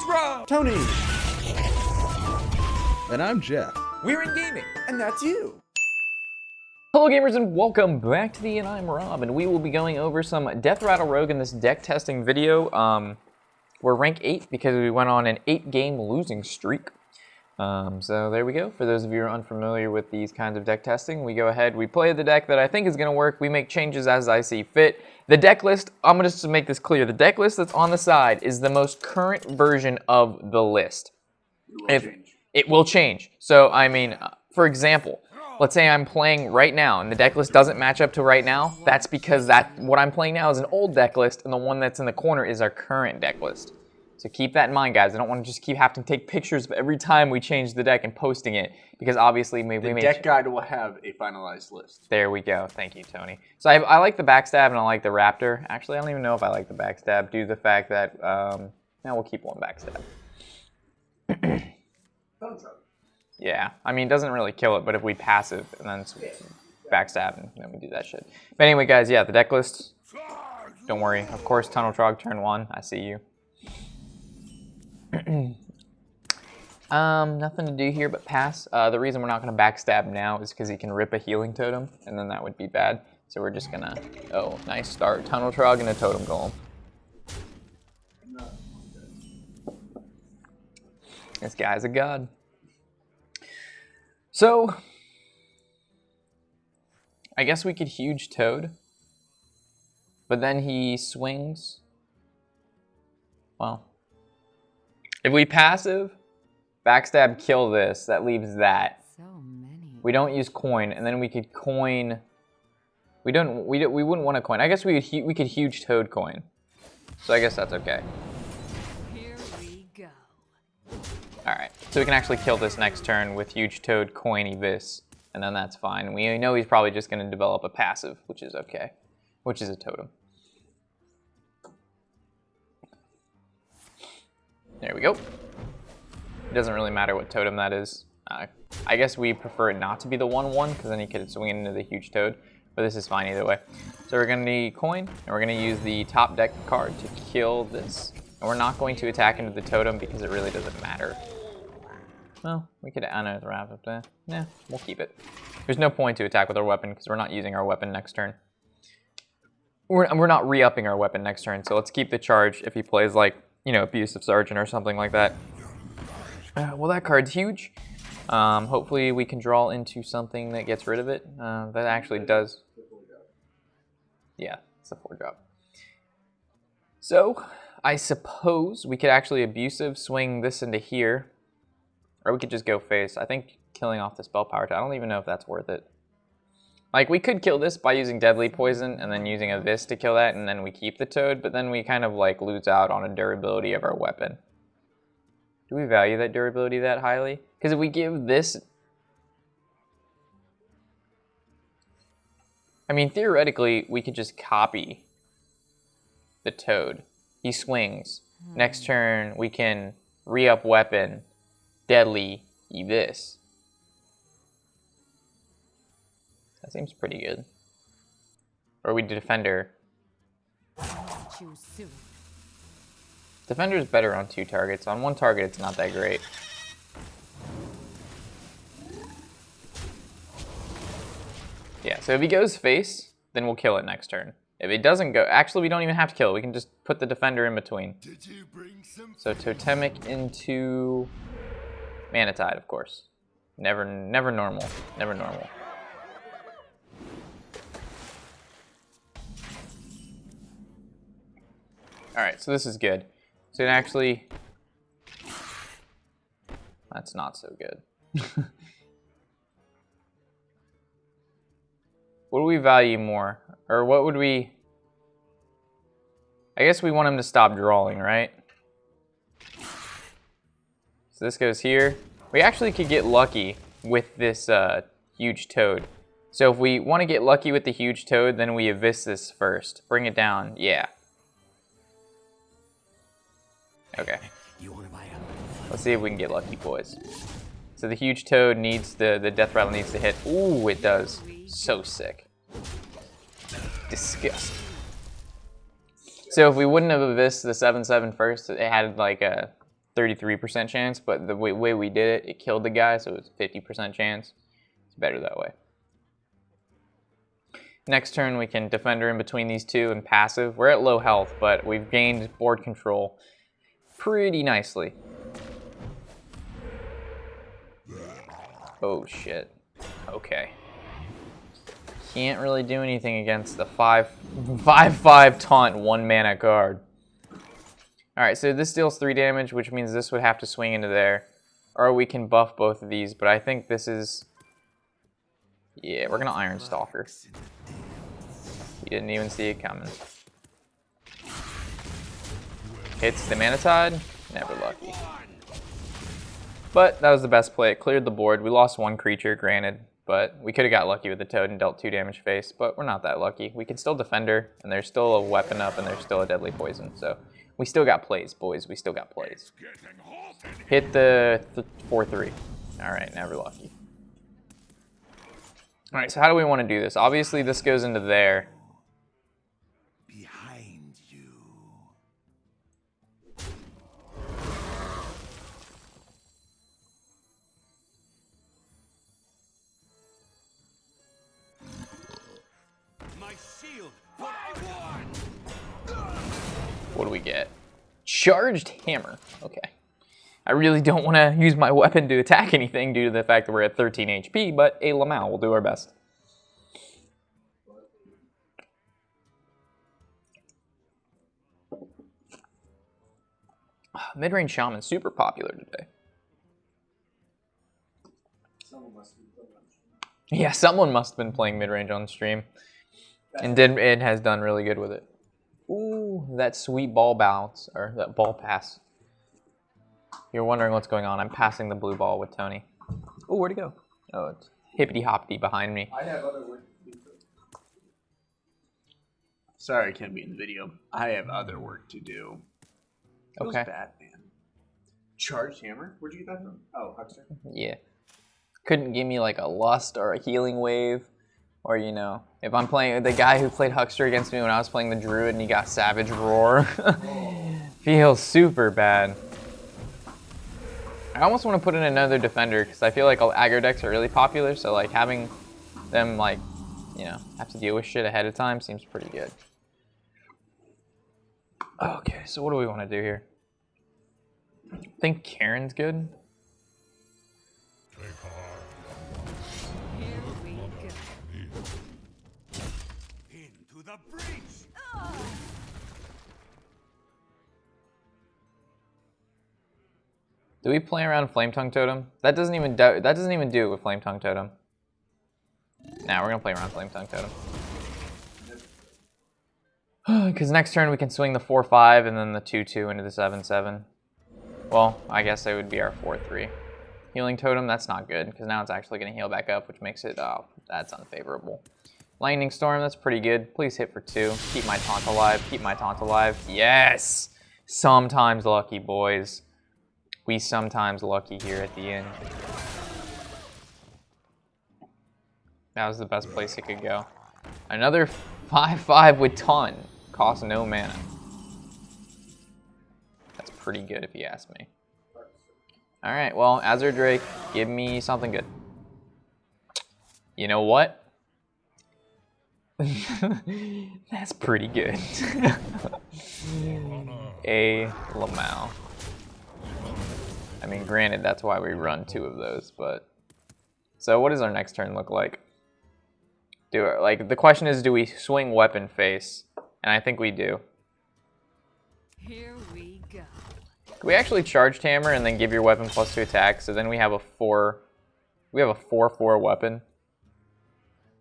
Rob. Tony. And I'm Jeff. We're in gaming. And that's you. Hello gamers and welcome back to the And I'm Rob, and we will be going over some Deathrattle Rogue in this deck testing video. We're rank 8 because we went on an 8-game losing streak. So there we go. For those of you who are unfamiliar with these kinds of deck testing, we go ahead, we play the deck that I think is going to work, we make changes as I see fit. The deck list, I'm going to make this clear, the deck list that's on the side is the most current version of the list. It will change. So, I mean, for example, let's say I'm playing right now and the deck list doesn't match up to right now. That's because what I'm playing now is an old deck list and the one that's in the corner is our current deck list. So keep that in mind, guys. I don't want to just keep having to take pictures of every time we change the deck and posting it, because obviously we may... The deck guide will have a finalized list. There we go. Thank you, Tony. So I like the backstab and I like the Raptor. Actually, I don't even know if I like the backstab due to the fact that... now we'll keep one backstab. Yeah, I mean, it doesn't really kill it, but if we passive and then backstab and then we do that shit. But anyway, guys, yeah, the deck list, don't worry. Of course, Tunnel Trog turn 1. I see you. Nothing to do here but pass. The reason we're not going to backstab now is because he can rip a healing totem, and then that would be bad. So we're just going to, oh, nice start. Tunnel Trog and a totem golem. This guy's a god. So, I guess we could huge Toad, but then he swings. Well, if we passive, backstab, kill this, that leaves that. So many. We don't use coin, and then we could coin. We wouldn't want to coin. I guess we could huge Toad coin. So I guess that's okay. Here we go. Alright, so we can actually kill this next turn with huge Toad, coin, Evis, and then that's fine. We know he's probably just going to develop a passive, which is okay, which is a totem. There we go. It doesn't really matter what totem that is. I guess we prefer it not to be the 1/1, because then he could swing into the huge Toad, but this is fine either way. So we're going to need coin, and we're going to use the top deck card to kill this. And we're not going to attack into the totem because it really doesn't matter. Well, we could Unearthed Raptor. Nah, we'll keep it. There's no point to attack with our weapon because we're not using our weapon next turn. We're not re-upping our weapon next turn, so let's keep the charge if he plays like, you know, Abusive Sergeant or something like that. Well, that card's huge. Hopefully we can draw into something that gets rid of it. That actually does. Yeah, it's a 4-drop. So, I suppose we could actually Abusive swing this into here. Or we could just go face. I think killing off the spell power, I don't even know if that's worth it. Like, we could kill this by using Deadly Poison and then using a Vis to kill that, and then we keep the Toad, but then we kind of like lose out on a durability of our weapon. Do we value that durability that highly? Because if we give this... I mean, theoretically, we could just copy the Toad. He swings. Next turn, we can re-up weapon, deadly, Evis. That seems pretty good. Or we do Defender. Choose soon. Defender is better on 2 targets. On 1 target, it's not that great. Yeah, so if he goes face, then we'll kill it next turn. If it doesn't go, actually we don't even have to kill it. We can just put the Defender in between. So Totemic into Mana Tide, of course. Never normal. Never normal. Alright, so this is good. So it actually... That's not so good. What do we value more? Or what would we... I guess we want him to stop drawing, right? So this goes here. We actually could get lucky with this huge Toad. So if we want to get lucky with the huge Toad, then we Abyss this first. Bring it down. Yeah. Okay. Let's see if we can get lucky, boys. So the huge Toad needs the Deathrattle needs to hit. Ooh, it does. So sick. Disgusting. So if we wouldn't have Abyss the 7/7 first, it had like a 33% chance, but the way we did it, it killed the guy, so it was a 50% chance. It's better that way. Next turn, we can Defender in between these two and passive. We're at low health, but we've gained board control pretty nicely. Oh, shit. Okay. Can't really do anything against the 5/5 taunt 1 mana card. Alright, so this deals 3 damage, which means this would have to swing into there. Or we can buff both of these, but I think this is... Yeah, we're gonna Iron Stalker. You didn't even see it coming. Hits the Mana Tide, never lucky. But that was the best play. It cleared the board. We lost 1 creature, granted, but we could have got lucky with the Toad and dealt 2 damage face, but we're not that lucky. We can still Defender, and there's still a weapon up, and there's still a Deadly Poison, so we still got plays, boys. We still got plays. Hit the 4/3. All right, never lucky. All right, so how do we want to do this? Obviously, this goes into there. Behind you. My shield, what I want. What do we get? Charged Hammer. Okay. I really don't want to use my weapon to attack anything due to the fact that we're at 13 HP, but a Lamau will do our best. Mid-range Shaman, super popular today. Yeah, someone must have been playing mid-range on stream. And it has done really good with it. Ooh, that sweet ball bounce, or that ball pass. You're wondering what's going on. I'm passing the blue ball with Tony. Oh, where'd it go? Oh, it's hippity-hoppity behind me. I have other work to do. Sorry I can't be in the video. I have other work to do. Feels Okay. bad, man. Charged Hammer? Where'd you get that from? Oh, Huckster. Yeah. Couldn't give me like a Lust or a Healing Wave. Or, you know, if I'm playing the guy who played Huckster against me when I was playing the Druid and he got Savage Roar. Feels super bad. I almost want to put in another Defender because I feel like all aggro decks are really popular. So, like, having them, like, you know, have to deal with shit ahead of time seems pretty good. Okay, so what do we want to do here? I think Karen's good. Here we go. Into the breach. Do we play around Flame Tongue Totem? That doesn't even do it with Flame Tongue Totem. Nah, we're gonna play around Flame Tongue Totem. Because next turn we can swing the 4/5 and then the 2/2 into the 7/7. Well, I guess it would be our 4/3. Healing Totem, that's not good because now it's actually gonna heal back up, which makes it, that's unfavorable. Lightning Storm, that's pretty good. Please hit for 2. Keep my taunt alive. Keep my taunt alive. Yes! Sometimes lucky, boys. We sometimes lucky here at the end. That was the best place it could go. Another 5/5 with taunt. Costs no mana. That's pretty good if you ask me. Alright, well, Azure Drake, give me something good. You know what? That's pretty good. A Lamau. I mean, granted, that's why we run 2 of those, but... So what does our next turn look like? The question is, do we swing weapon face? And I think we do. Here we go. Can we actually charge Hammer and then give your weapon +2 attack? So then we have a 4... We have a 4/4 weapon.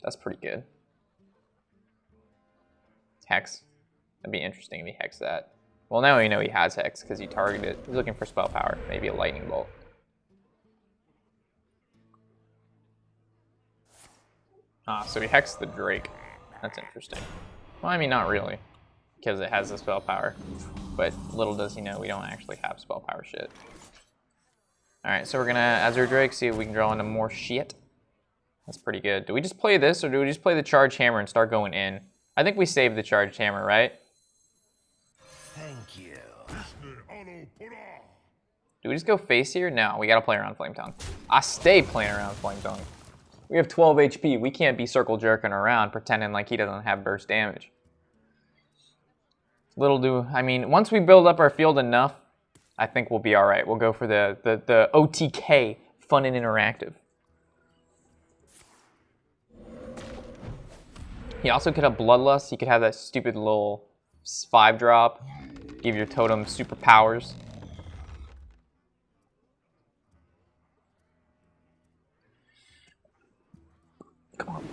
That's pretty good. Hex. That'd be interesting if he hex that. Well, now we know he has Hex because he targeted. He's looking for spell power. Maybe a Lightning Bolt. So he hexed the Drake. That's interesting. Well, I mean, not really. Because it has the spell power. But little does he know we don't actually have spell power shit. Alright, so we're going to Azure Drake, see if we can draw into more shit. That's pretty good. Do we just play this, or do we just play the Charge Hammer and start going in? I think we save the Charged Hammer, right? Thank you. Do we just go face here? No, we gotta play around Flame Tongue. I stay playing around Flame Tongue. We have 12 HP. We can't be circle jerking around pretending like he doesn't have burst damage. I mean, once we build up our field enough, I think we'll be all right. We'll go for the OTK, fun and interactive. He also could have Bloodlust. He could have that stupid little 5-drop. Give your totem superpowers. Come on.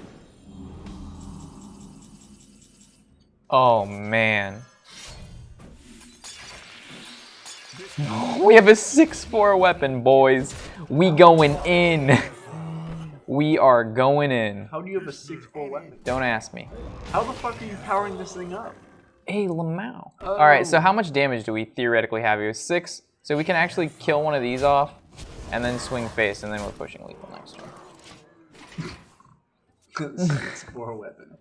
Oh, man. We have a 6-4 weapon, boys. We going in. We are going in. How do you have a 6-4 weapon? Don't ask me. How the fuck are you powering this thing up? Hey, Lamau. Oh. All right, so how much damage do we theoretically have here? 6. So we can actually kill one of these off and then swing face, and then we're pushing lethal next turn. 6-4 weapon.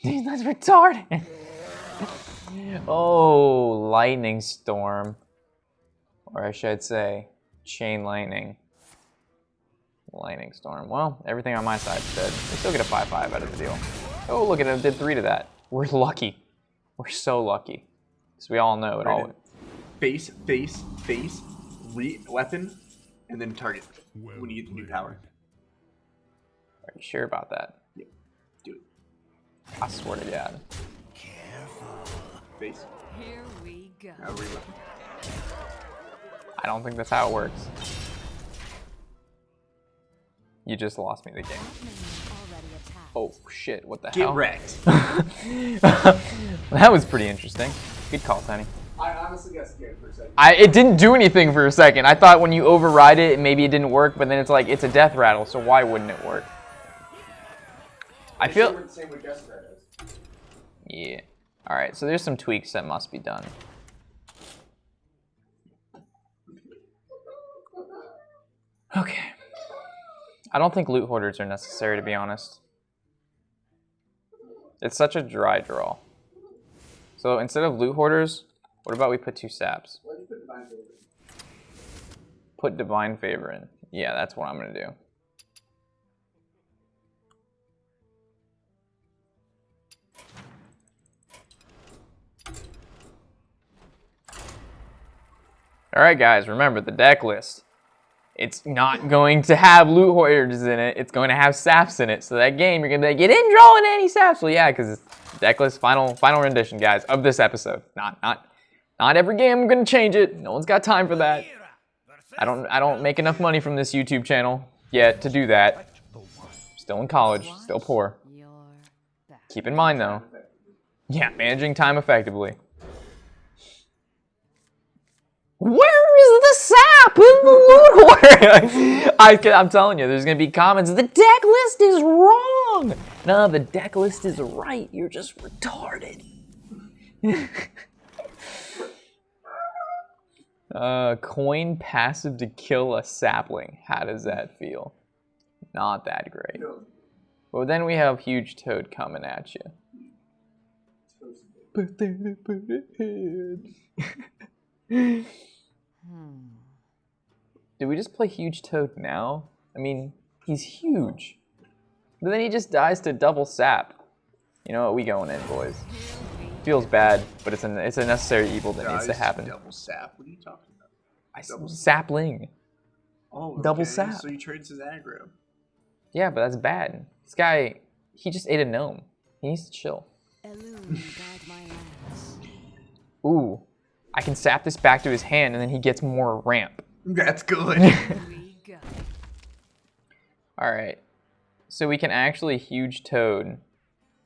Dude, that's retarded. Oh, lightning storm. Or I should say, chain lightning. Lightning storm. Well, everything on my side is dead. We still get a 5-5 out of the deal. Oh, look at it, did 3 to that. We're lucky. We're so lucky. Because we all know it all. Face, weapon, and then target when you get the new power. Are you sure about that? Yep. Do it. I swear to God. Face. Here we go. Now re-weapon. I don't think that's how it works. You just lost me the game. Oh shit, what the hell? Get wrecked. That was pretty interesting. Good call, Tiny. I honestly got scared for a second. It didn't do anything for a second. I thought when you override it, maybe it didn't work, but then it's like, it's a death rattle, so why wouldn't it work? I feel... the same way Deathrattle is. Yeah. Alright, so there's some tweaks that must be done. Okay. I don't think loot hoarders are necessary, to be honest. It's such a dry draw. So instead of loot hoarders, what about we put 2 saps? Why do you put Divine Favor in? Put Divine Favor in. Yeah, that's what I'm going to do. Alright guys, remember the deck list. It's not going to have loot hoarders in it. It's going to have saps in it. So that game, you're going to be like, you didn't draw in any saps. Well, yeah, because it's deck list final rendition, guys, of this episode. Not every game I'm going to change it. No one's got time for that. I don't make enough money from this YouTube channel yet to do that. Still in college, still poor. Keep in mind though, yeah, managing time effectively. Where is the sap in the loot hoarder? I'm telling you, there's going to be comments, the deck list is wrong. No, the deck list is right. You're just retarded. Coin passive to kill a sapling. How does that feel? Not that great. Well, then we have Huge Toad coming at you. Did we just play Huge Toad now? I mean, he's huge. But then he just dies to double sap. You know what? We going in, boys. Feels bad, but it's a necessary evil that needs to happen. Double sap? What are you talking about? Sapling. Oh, okay. Double sap. So he trades his aggro. Yeah, but that's bad. This guy, he just ate a gnome. He needs to chill. Ooh. I can sap this back to his hand, and then he gets more ramp. That's good. Alright. So we can actually Huge Toad,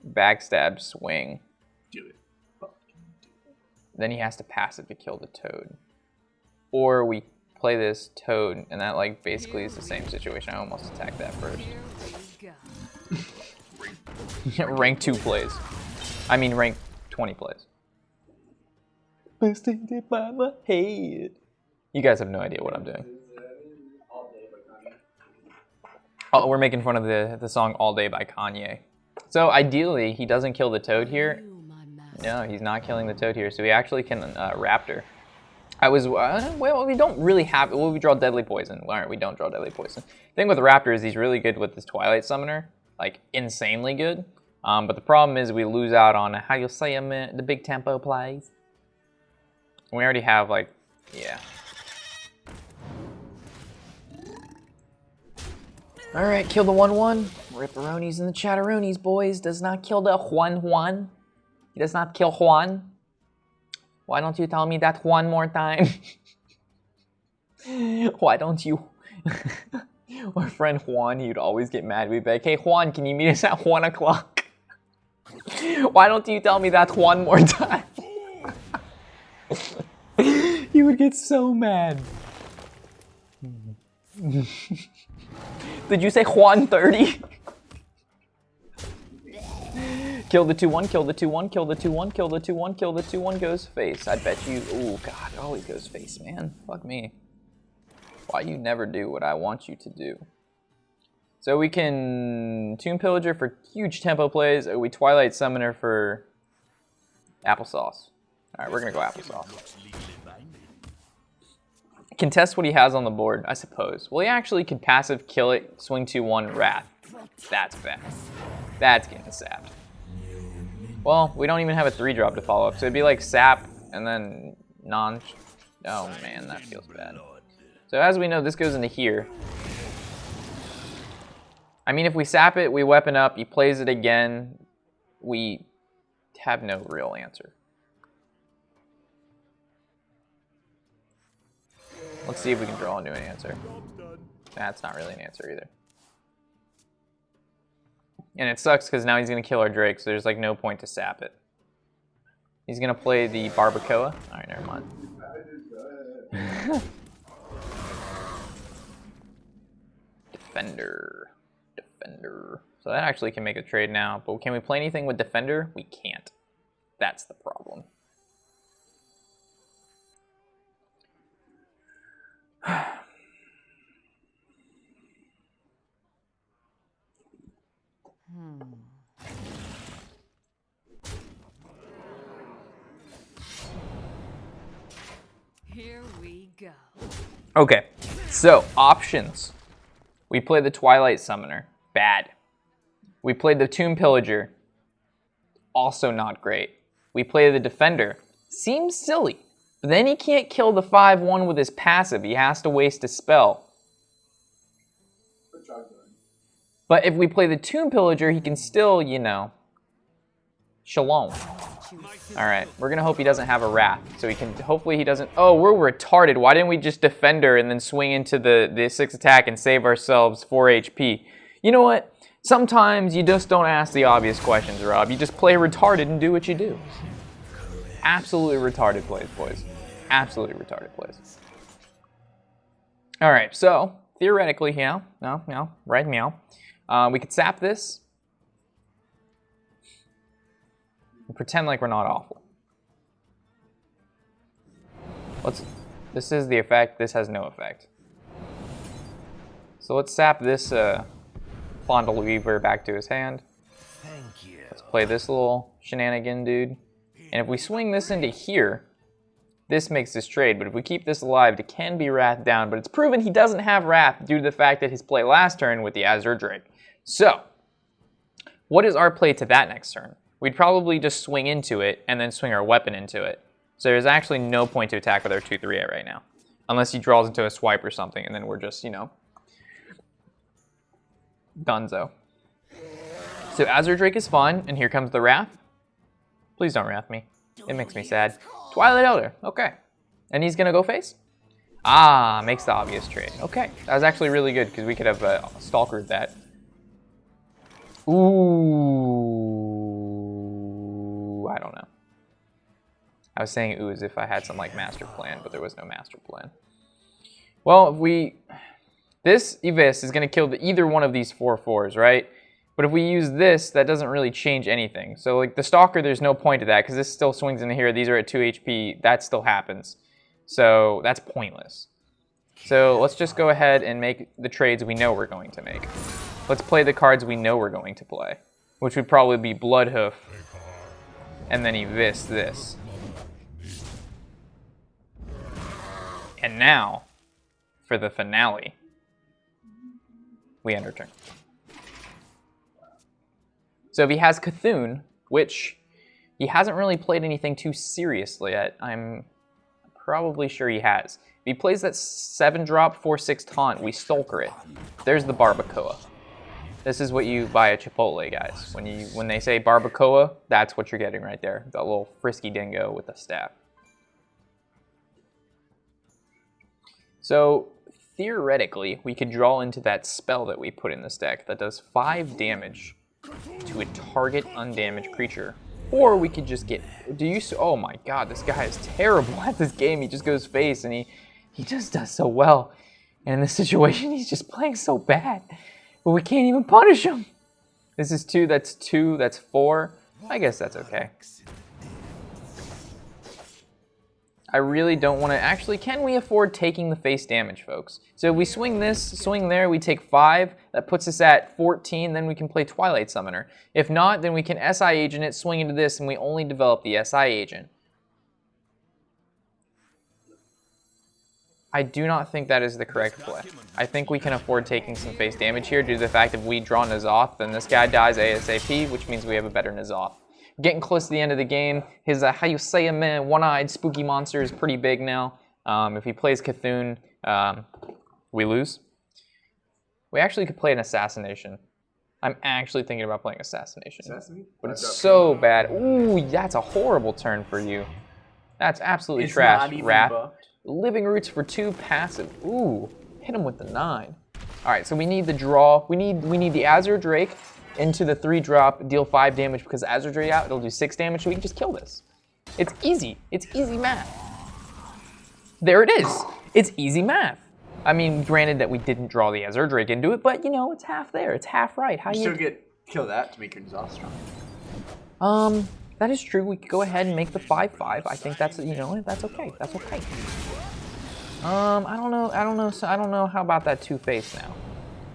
backstab, swing. Do it. Then he has to passive to kill the Toad. Or we play this Toad, and that like basically is the same situation. I almost attacked that first. Rank 2 plays. I mean rank 20 plays. Busted it by my head. You guys have no idea what I'm doing. Oh, we're making fun of the song All Day by Kanye. So ideally, he doesn't kill the Toad here. No, he's not killing the Toad here, so he actually can Raptor. well, we don't really have, well, we draw Deadly Poison. All right, we don't draw Deadly Poison. The thing with the Raptor is he's really good with this Twilight Summoner, like insanely good. But the problem is we lose out on, how you'll say him, the big tempo plays. We already have, like, yeah. All right, kill the 1/1. Ripperonis and the Chatteronis, boys. Does not kill the Juan. He does not kill Juan. Why don't you tell me that one more time? Why don't you? Our friend Juan, he'd always get mad. We'd be like, hey, Juan, can you meet us at 1 o'clock? Why don't you tell me that one more time? He would get so mad. Did you say Juan 30? Kill the 2/1, kill the 2/1, kill the 2/1, kill the 2/1, kill the 2/1 goes face. I bet you, oh god, it always goes face, man. Fuck me. Why you never do what I want you to do? So we can Tomb Pillager for huge tempo plays, or we Twilight Summoner for applesauce. Alright, we're gonna go applesauce. Contest what he has on the board, I suppose. Well, he actually could passive kill it, swing 2/1, Wrath. That's bad. That's getting sapped. Well, we don't even have a 3-drop to follow up, so it'd be like sap and then non. Oh man, that feels bad. So as we know, this goes into here. I mean, if we sap it, we weapon up, he plays it again, we have no real answer. Let's see if we can draw into an answer. That's not really an answer either. And it sucks because now he's going to kill our Drake, so there's like no point to sap it. He's going to play the Barbacoa. Alright, never mind. Defender. So that actually can make a trade now, but can we play anything with Defender? We can't. That's the problem. Here we go. Okay, so options. We play the Twilight Summoner. Bad. We played the Tomb Pillager. Also not great. We play the Defender. Seems silly. But then he can't kill the 5/1 with his passive. He has to waste a spell. But if we play the Tomb Pillager, he can still, you know, shalom. Alright, we're going to hope he doesn't have a Wrath. So he can, hopefully he doesn't. Oh, we're retarded. Why didn't we just Defender and then swing into the 6 attack and save ourselves 4 HP? You know what? Sometimes you just don't ask the obvious questions, Rob. You just play retarded and do what you do. Absolutely retarded plays, boys. Absolutely retarded plays. Alright, so theoretically, right meow. We could sap this. And pretend like we're not awful. This is the effect, this has no effect. So let's sap this Fondle Weaver back to his hand. Thank you. Let's play this little shenanigan dude. And if we swing this into here, this makes this trade. But if we keep this alive, it can be Wrath down. But it's proven he doesn't have Wrath due to the fact that his play last turn with the Azure Drake. So, what is our play to that next turn? We'd probably just swing into it and then swing our weapon into it. So there's actually no point to attack with our 2/3 right now. Unless he draws into a swipe or something, and then we're just, you know, donezo. So Azure Drake is fun, and here comes the Wrath. Please don't Wrath me. It makes me sad. Twilight Elder, okay. And he's gonna go face? Ah, makes the obvious trade. Okay, that was actually really good, because we could have stalkered that. Ooh, I don't know. I was saying ooh as if I had some like master plan, but there was no master plan. Well, if we... This Evis is going to kill either one of these 4/4s, right? But if we use this, that doesn't really change anything. So like the Stalker, there's no point to that, because this still swings into here. These are at 2 HP. That still happens. So that's pointless. So let's just go ahead and make the trades we know we're going to make. Let's play the cards we know we're going to play, which would probably be Bloodhoof, and then Evis this. And now, for the finale, we end our turn. So if he has Cthulhu, which he hasn't really played anything too seriously yet, I'm probably sure he has. If he plays that 7-drop, 4/6 taunt, we Stalker it. There's the Barbacoa. This is what you buy at Chipotle, guys. When they say Barbacoa, that's what you're getting right there. That little frisky dingo with a staff. So theoretically, we could draw into that spell that we put in this deck that does 5 damage to a target undamaged creature. Or we could just get, oh my god, this guy is terrible at this game. He just goes face and he just does so well. And in this situation, he's just playing so bad. But we can't even punish him. This is 2, that's 4. I guess that's okay. I really don't want to, actually, can we afford taking the face damage, folks? So if we swing this, swing there, we take 5, that puts us at 14, then we can play Twilight Summoner. If not, then we can SI Agent it, swing into this, and we only develop the SI Agent. I do not think that is the correct play. I think we can afford taking some face damage here due to the fact that if we draw N'Zoth, then this guy dies ASAP, which means we have a better N'Zoth. Getting close to the end of the game, his, how you say a man, one-eyed spooky monster is pretty big now. If he plays Cthulhu, we lose. We actually could play an Assassination. I'm actually thinking about playing Assassination. But it's so bad. Ooh, that's a horrible turn for you. That's absolutely trash, Wrath. Living Roots for 2 passive. Ooh, hit him with the 9. All right, so we need the draw. We need the Azure Drake into the 3-drop, deal 5 damage because Azure Drake out, it'll do 6 damage, so we can just kill this. It's easy. It's easy math. There it is. It's easy math. I mean, granted that we didn't draw the Azure Drake into it, but you know, it's half there. It's half right. How You you still kill that to make your N'Zoth strong. That is true. We could go ahead and make the 5/5. I think that's, you know, that's okay. That's okay. I don't know how about that 2-face now.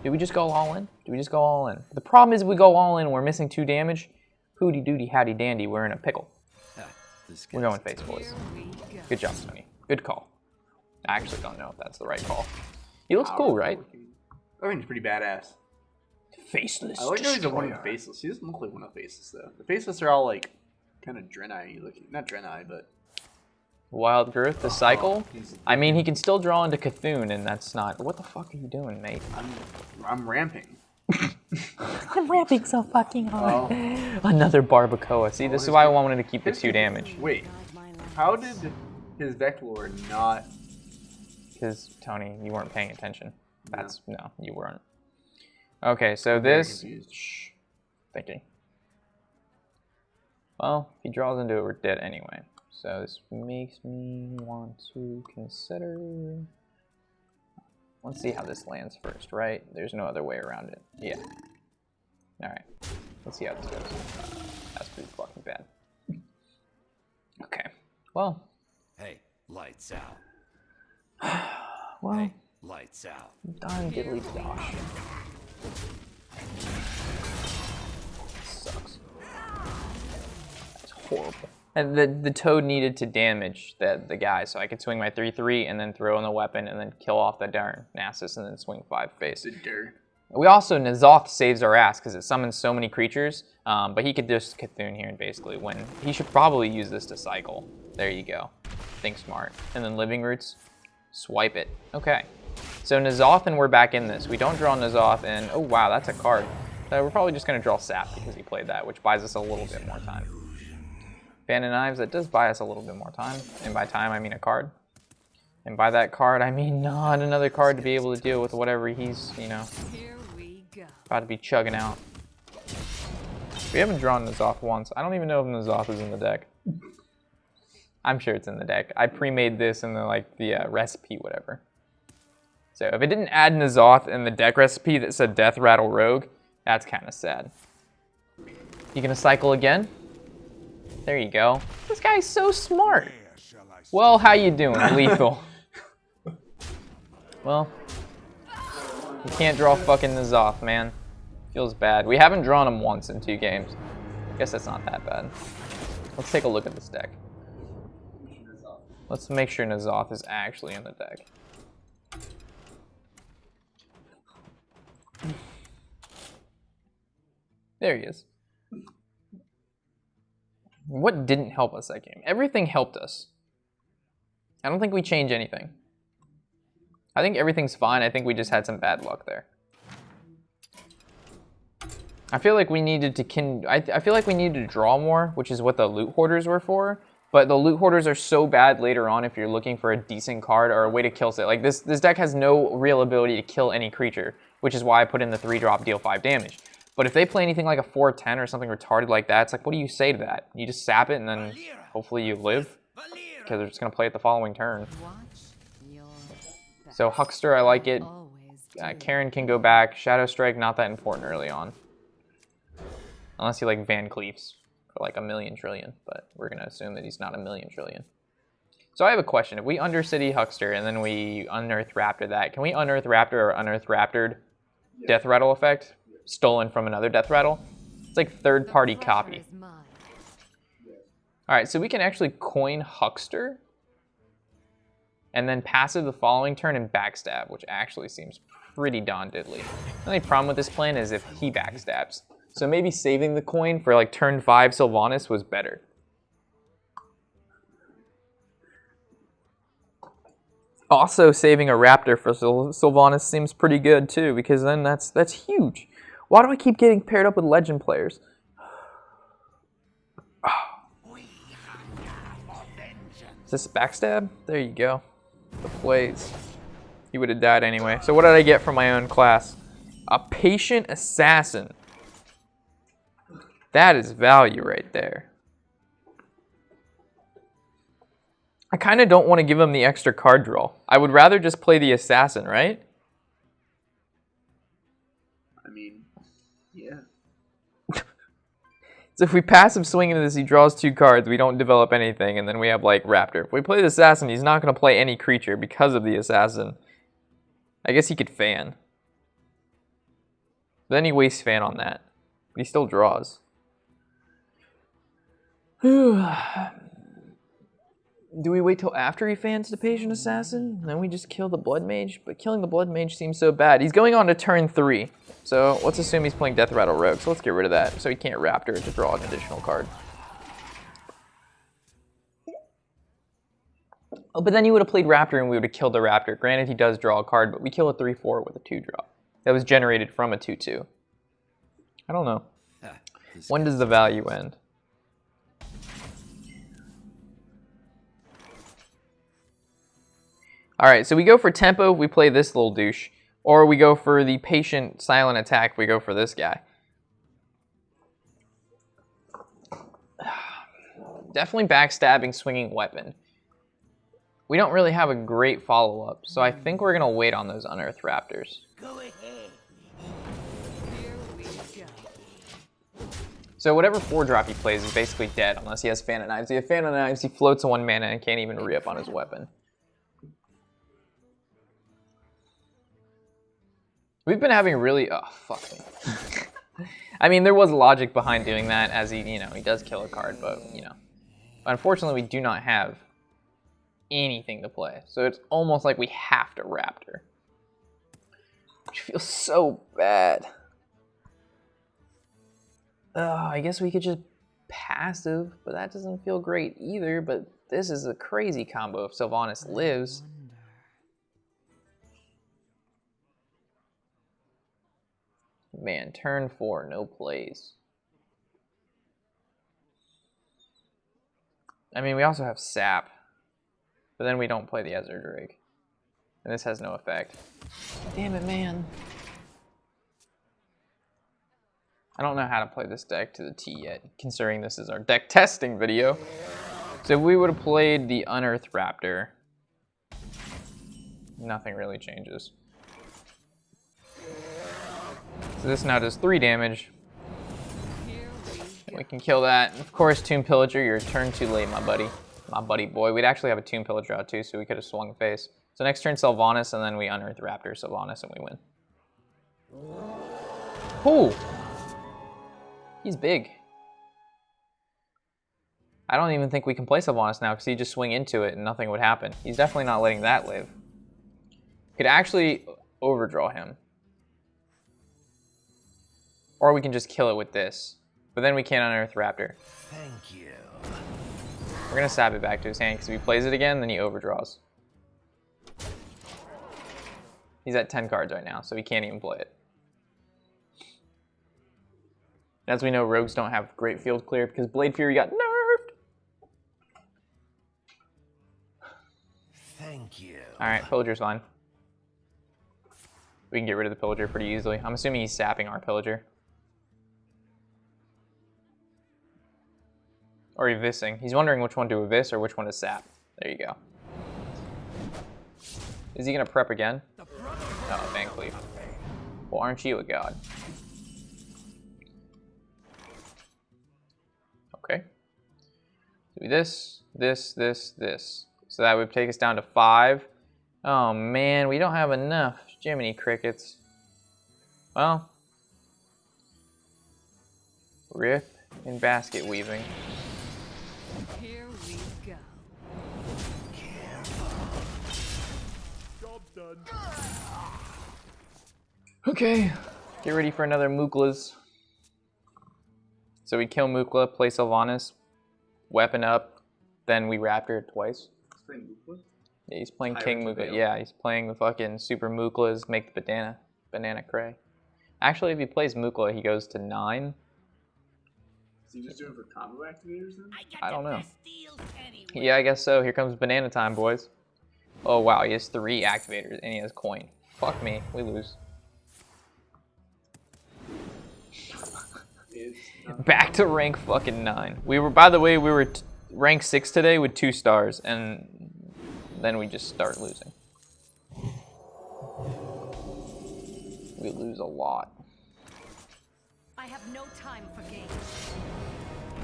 Do we just go all in? Do we just go all in? The problem is if we go all in, we're missing 2 damage. Hooty doody howdy dandy, we're in a pickle. We're going face, boys. Good job, Tony. Good call. I actually don't know if that's the right call. He looks cool, right? I think he's pretty badass. Faceless. I like how he's a one of the faceless. He doesn't look like one of the faceless though. The faceless are all like kind of Draenei looking. Not Draenei, but Wild Girth, the cycle. I mean, he can still draw into Cthulhu, and that's not. What the fuck are you doing, mate? I'm ramping. I'm ramping so fucking hard. Oh. Another Barbacoa. See, this is why I wanted to keep the 2 damage. Wait, how did his Veclord not? Because Tony, you weren't paying attention. That's no, you weren't. Okay, so this. Shh, thinking. Well, if he draws into it, we're dead anyway. So this makes me want to consider. Let's see how this lands first, right? There's no other way around it. Yeah. All right. Let's see how this goes. That's pretty fucking bad. Okay. Well. Hey, lights out. Well. Hey, lights out. Darn diddly dosh. Sucks. That's horrible. And the toad needed to damage the guy, so I could swing my 3/3 and then throw in the weapon and then kill off the darn Nasus and then swing 5 face. We also, N'Zoth saves our ass because it summons so many creatures, but he could just Cthulhu here and basically win. He should probably use this to cycle. There you go. Think smart. And then Living Roots, swipe it. Okay. So N'Zoth and we're back in this. We don't draw N'Zoth and, oh wow, that's a card. So we're probably just going to draw Sap because he played that, which buys us a little bit more time. Fan of Knives, that does buy us a little bit more time. And by time, I mean a card. And by that card, I mean not another card to be able to deal with whatever he's, you know, about to be chugging out. We haven't drawn N'Zoth once. I don't even know if N'Zoth is in the deck. I'm sure it's in the deck. I pre-made this in the recipe, whatever. So if it didn't add N'Zoth in the deck recipe that said Deathrattle Rogue, that's kind of sad. You gonna cycle again? There you go. This guy's so smart. Well, how you doing, Lethal? Well, you can't draw fucking N'Zoth, man. Feels bad. We haven't drawn him once in 2 games. Guess that's not that bad. Let's take a look at this deck. Let's make sure N'Zoth is actually in the deck. There he is. What didn't help us that game? Everything helped us. I don't think we changed anything. I think everything's fine. I think we just had some bad luck there. I feel like we needed to I feel like we needed to draw more, which is what the loot hoarders were for. But the loot hoarders are so bad later on if you're looking for a decent card or a way to kill it. Like this deck has no real ability to kill any creature, which is why I put in the 3-drop deal 5 damage. But if they play anything like a 4/10 or something retarded like that, it's like, what do you say to that? You just sap it and then hopefully you live? Because they're just going to play it the following turn. So Huckster, I like it. Karen can go back. Shadow Strike, not that important early on. Unless he like Van Cleefs for like 1,000,000 trillion. But we're going to assume that he's not 1,000,000 trillion. So I have a question. If we Undercity Huckster and then we Unearthed Raptor that, can we Unearthed Raptor or Unearthed Raptored Deathrattle effect? Stolen from another Deathrattle? It's like third-party copy. Alright, so we can actually coin Huckster and then passive the following turn and backstab, which actually seems pretty darn diddly. The only problem with this plan is if he backstabs. So maybe saving the coin for like turn 5 Sylvanas was better. Also, saving a Raptor for Sylvanas seems pretty good too, because then that's huge. Why do I keep getting paired up with legend players? Is this backstab? There you go. The plays. He would have died anyway. So what did I get from my own class? A patient assassin. That is value right there. I kind of don't want to give him the extra card draw. I would rather just play the assassin, right? I mean, yeah. So if we passive swing into this, he draws 2 cards, we don't develop anything, and then we have like Raptor. If we play the assassin, he's not going to play any creature because of the assassin. I guess he could fan. Then he wastes fan on that. But he still draws. Do we wait till after he fans the patient assassin? Then we just kill the blood mage? But killing the blood mage seems so bad. He's going on to turn 3. So let's assume he's playing Deathrattle Rogue. So let's get rid of that. So he can't Raptor to draw an additional card. Oh, but then he would have played Raptor and we would have killed the Raptor. Granted, he does draw a card, but we kill a 3/4 with a 2-drop. That was generated from a 2/2. I don't know. When does the value end? Alright, so we go for tempo, we play this little douche. Or we go for the patient silent attack, we go for this guy. Definitely backstabbing, swinging weapon. We don't really have a great follow-up, so I think we're going to wait on those Unearthed Raptors. Go ahead. Here we go. So whatever 4-drop he plays is basically dead, unless he has Fan of Knives. If he has Fan of Knives, he floats a 1 mana and can't even re-up on his weapon. We've been having really, oh, fuck me. I mean, there was logic behind doing that, as he, he does kill a card, but, Unfortunately, we do not have anything to play. So it's almost like we have to Raptor. Which feels so bad. I guess we could just passive, but that doesn't feel great either, but this is a crazy combo if Sylvanas lives. Man, turn 4, no plays. I mean, we also have Sap, but then we don't play the Ezra Drake. And this has no effect. Damn it, man. I don't know how to play this deck to the T yet, considering this is our deck testing video. So if we would have played the Unearthed Raptor, nothing really changes. So this now does 3 damage. We can kill that. And of course, Tomb Pillager, you're turn too late, my buddy. My buddy boy. We'd actually have a Tomb Pillager out too, so we could have swung face. So next turn, Sylvanas, and then we Unearth Raptor, Sylvanas, and we win. Ooh! He's big. I don't even think we can play Sylvanas now because he'd just swing into it and nothing would happen. He's definitely not letting that live. Could actually overdraw him. Or we can just kill it with this. But then we can't Unearthed Raptor. Thank you. We're going to stab it back to his hand because if he plays it again, then he overdraws. He's at 10 cards right now, so he can't even play it. As we know, rogues don't have great field clear because Blade Fury got nerfed. Thank you. Alright, Pillager's fine. We can get rid of the Pillager pretty easily. I'm assuming he's sapping our Pillager. Or Evissing. He's wondering which one to Eviss or which one to sap. There you go. Is he going to prep again? Oh, Van Cleef. Well, aren't you a god? Okay. Do this, this, this, this. So that would take us down to 5. Oh man, we don't have enough. Jiminy crickets. Well. Rip and basket weaving. Here we go. Job done. Okay. Get ready for another Mooklas. So we kill Mookla, play Sylvanas, weapon up, then we Raptor it twice. He's playing Mookla? Yeah, he's playing Pirates King of Mookla. Vale. Yeah, he's playing the fucking super Mooklas, make the banana cray. Actually, if he plays Mookla, he goes to 9. Is he just doing it for combo activators then? I don't know. Yeah, I guess so. Here comes banana time, boys. Oh wow, he has 3 activators and he has coin. Fuck me, we lose. It's not Back to rank fucking 9. We were, by the way, we were rank 6 today with 2 stars, and then we just start losing. We lose a lot. I have no time for games.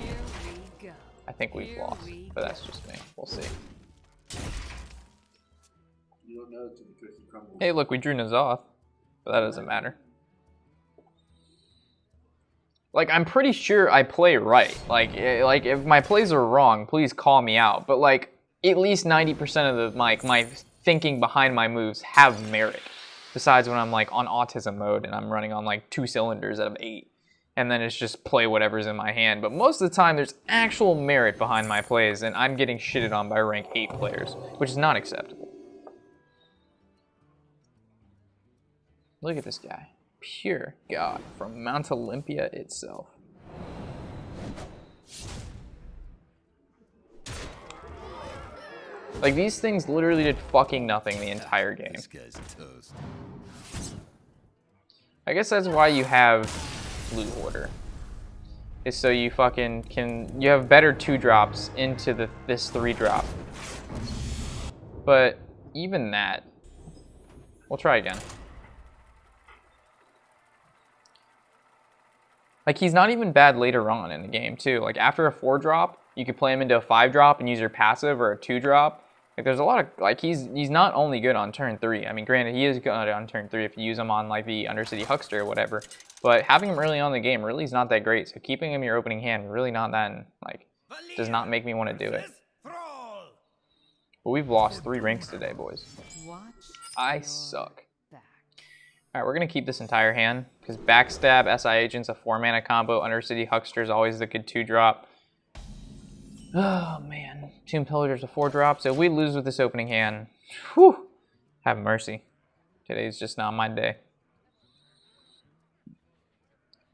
Here we go. I think we've Here lost, we but that's just me. We'll see. You don't know until the cookie crumbles. Hey, look, we drew Nazoth, but that doesn't matter. Like, I'm pretty sure I play right. Like if my plays are wrong, please call me out. But like, at least 90% of the my thinking behind my moves have merit. Besides when I'm like on autism mode and I'm running on like 2 cylinders out of 8. And then it's just play whatever's in my hand. But most of the time, there's actual merit behind my plays, and I'm getting shitted on by rank 8 players, which is not acceptable. Look at this guy. Pure God from Mount Olympia itself. Like, these things literally did fucking nothing the entire game. This guy's toast. I guess that's why you have Blue Order. Is so you fucking you have better 2-drops into this 3-drop. But even that, we'll try again. Like, he's not even bad later on in the game, too. Like, after a 4-drop, you could play him into a 5-drop and use your passive, or a 2-drop. Like, there's a lot of, like, he's not only good on turn 3. I mean, granted, he is good on turn 3 if you use him on, like, the Undercity Huckster or whatever. But having him early on in the game really is not that great. So keeping him in your opening hand really not that, like, does not make me want to do it. But we've lost 3 ranks today, boys. Watch I your suck. back. Alright, we're going to keep this entire hand, because Backstab, SI Agent's a 4-mana combo, Undercity Huckster is always the good 2-drop. Oh, man. Tomb Pillager's a 4-drop, so if we lose with this opening hand, whew, have mercy. Today's just not my day.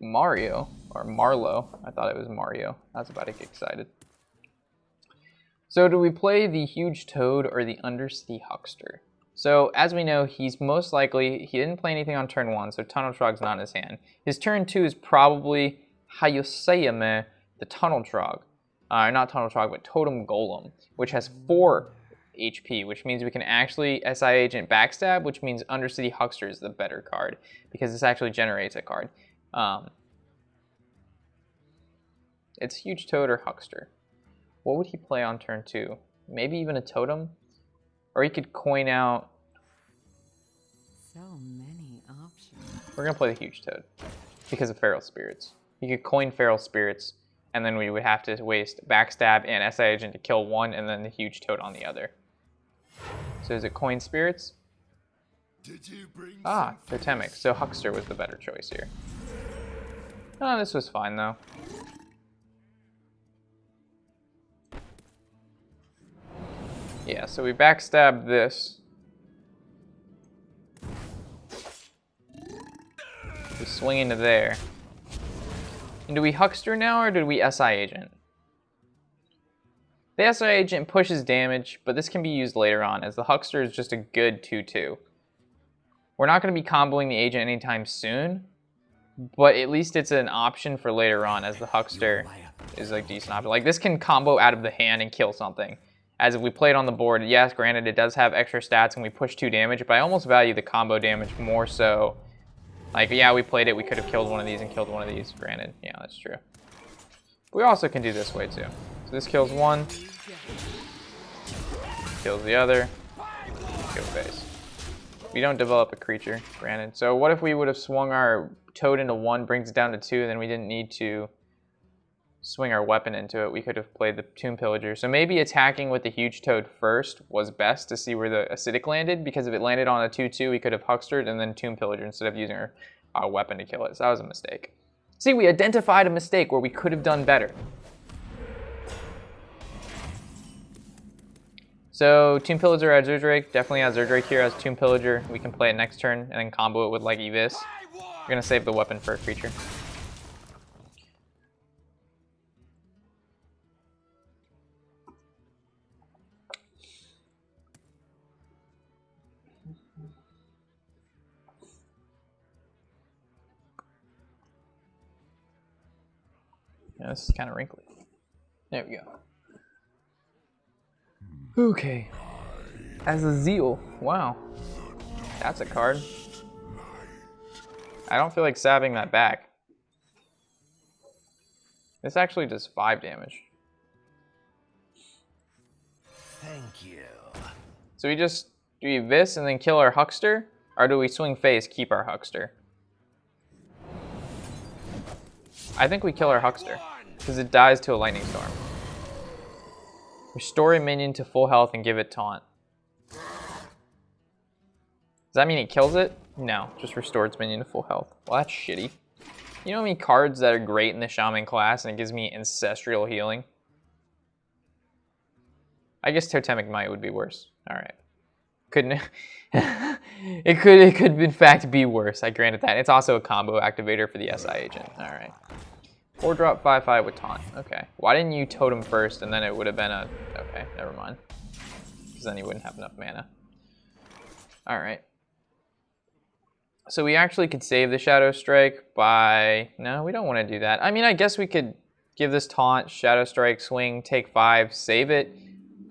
Mario, or Marlo, I thought it was Mario. I was about to get excited. So do we play the Huge Toad or the Undercity Huckster? So, as we know, he's most likely, he didn't play anything on turn 1, so Tunnel Trog's not in his hand. His turn 2 is probably Hayosayame, the Tunnel Trog. Not Tunnel Trog, but Totem Golem, which has 4 HP, which means we can actually SI Agent Backstab, which means Undercity Huckster is the better card, because this actually generates a card. It's Huge Toad or Huckster. What would he play on turn 2? Maybe even a Totem? Or he could coin out... So many options. We're going to play the Huge Toad because of Feral Spirits. He could coin Feral Spirits and then we would have to waste Backstab and SI Agent to kill one, and then the huge toad on the other. So is it Coin Spirits? Ah, Totemic. So Huckster was the better choice here. Oh, this was fine though. Yeah, so we backstab this. We swing into there. And do we Huckster now, or did we SI Agent? The SI Agent pushes damage, but this can be used later on, as the Huckster is just a good 2-2. We're not going to be comboing the Agent anytime soon, but at least it's an option for later on, as the Huckster is like decent option. Like, this can combo out of the hand and kill something. As if we play it on the board, yes, granted it does have extra stats and we push 2 damage, but I almost value the combo damage more so. Like, yeah, we played it, we could have killed one of these and killed one of these, granted. Yeah, that's true. We also can do this way too. So this kills one, kills the other, kill face. We don't develop a creature, granted. So what if we would have swung our toad into 1, brings it down to 2, then we didn't need to swing our weapon into it. We could have played the Tomb Pillager. So maybe attacking with the huge toad first was best to see where the acidic landed, because if it landed on a 2-2, we could have Huckstered and then Tomb Pillager instead of using our weapon to kill it. So that was a mistake. See, we identified a mistake where we could have done better. So Tomb Pillager at Zerdrake, definitely has Zerdrake here as Tomb Pillager. We can play it next turn and then combo it with like Evis. We're gonna save the weapon for a creature. Yeah, this is kind of wrinkly. There we go. Okay. As a Zeal. Wow. That's a card. I don't feel like stabbing that back. This actually does 5 damage. Thank you. So we just do this and then kill our Huckster? Or do we swing face, keep our Huckster? I think we kill our Huckster, because it dies to a Lightning Storm. Restore a minion to full health and give it taunt. Does that mean it kills it? No, just restore its minion to full health. Well, that's shitty. You know how many cards that are great in the Shaman class and it gives me Ancestral Healing? I guess Totemic Might would be worse. Alright. Couldn't... it could in fact be worse, I granted that. It's also a combo activator for the SI Agent. Alright. 4-drop 5/5 with taunt. Okay. Why didn't you totem first and then it would have been a... Okay, never mind. Because then you wouldn't have enough mana. Alright. So we actually could save the Shadow Strike by... No, we don't want to do that. I mean, I guess we could give this taunt, Shadow Strike, swing, take 5, save it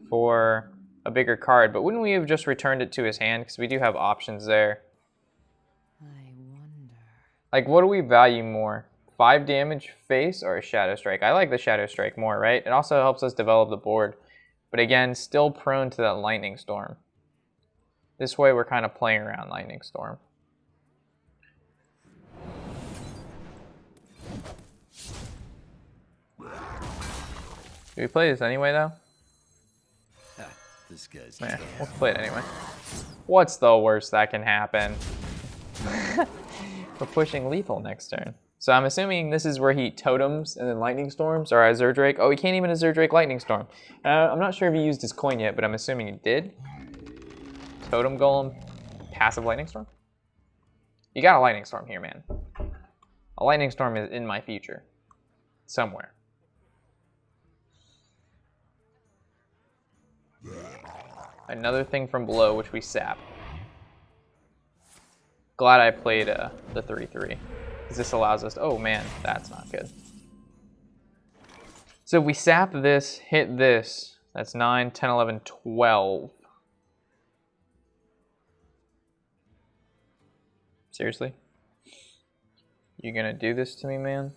for a bigger card. But wouldn't we have just returned it to his hand? Because we do have options there. I wonder. Like, what do we value more? 5 damage face or a Shadow Strike? I like the Shadow Strike more, right? It also helps us develop the board. But again, still prone to that Lightning Storm. This way we're kind of playing around Lightning Storm. Do we play this anyway, though? This guy's Yeah, we'll play it anyway. What's the worst that can happen? We're pushing lethal next turn. So I'm assuming this is where he totems and then Lightning Storms, or Azurdrake. Oh, he can't even Azurdrake Lightning Storm. I'm not sure if he used his coin yet, but I'm assuming he did. Totem Golem, passive Lightning Storm? You got a Lightning Storm here, man. A Lightning Storm is in my future. Somewhere. Another thing from below, which we sap. Glad I played the 3/3. Because this allows us to, oh man, that's not good. So if we sap this, hit this, that's 9, 10, 11, 12. Seriously? You gonna do this to me, man?